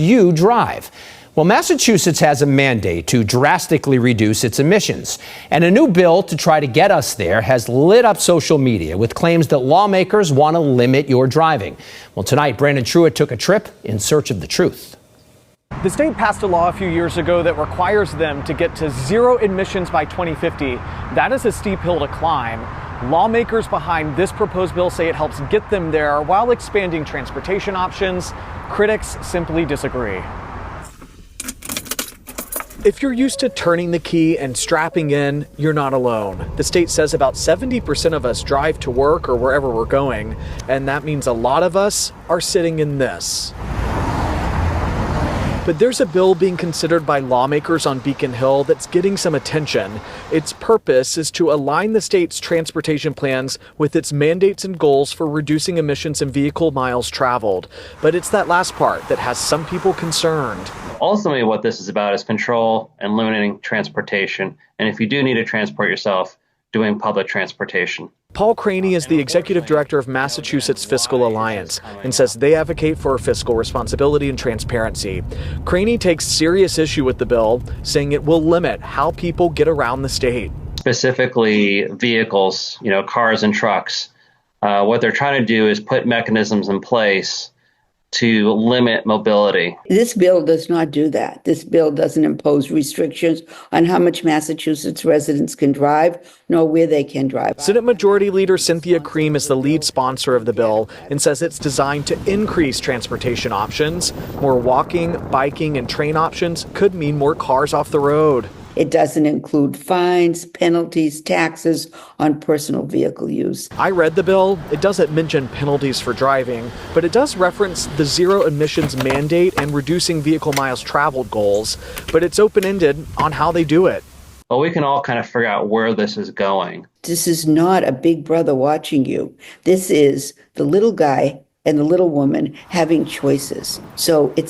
you drive. Well, Massachusetts has a mandate to drastically reduce its emissions, and a new bill to try to get us there has lit up social media with claims that lawmakers want to limit your driving. Well, tonight, Brandon Truitt took a trip in search of the truth. The state passed a law a few years ago that requires them to get to zero emissions by 2050. That is a steep hill to climb. Lawmakers behind this proposed bill say it helps get them there while expanding transportation options. Critics simply disagree. If you're used to turning the key and strapping in, you're not alone. The state says about 70% of us drive to work or wherever we're going, and that means a lot of us are sitting in this. But there's a bill being considered by lawmakers on Beacon Hill that's getting some attention. Its purpose is to align the state's transportation plans with its mandates and goals for reducing emissions and vehicle miles traveled. But it's that last part that has some people concerned. Ultimately, what this is about is control and limiting transportation. And if you do need to transport yourself, doing public transportation. Paul Craney is the executive director of Massachusetts Fiscal Alliance and says they advocate for fiscal responsibility and transparency. Craney takes serious issue with the bill, saying it will limit how people get around the state. Specifically vehicles, cars and trucks. What they're trying to do is put mechanisms in place to limit mobility. This bill does not do that. This bill doesn't impose restrictions on how much Massachusetts residents can drive, nor where they can drive. Senate Majority Leader Cynthia Cream is the lead sponsor of the bill and says it's designed to increase transportation options. More walking, biking, and train options could mean more cars off the road. It doesn't include fines, penalties, taxes on personal vehicle use. I read the bill. It doesn't mention penalties for driving, but it does reference the zero emissions mandate and reducing vehicle miles traveled goals, but it's open-ended on how they do it. Well, we can all kind of figure out where this is going. This is not a big brother watching you. This is the little guy and the little woman having choices. So it's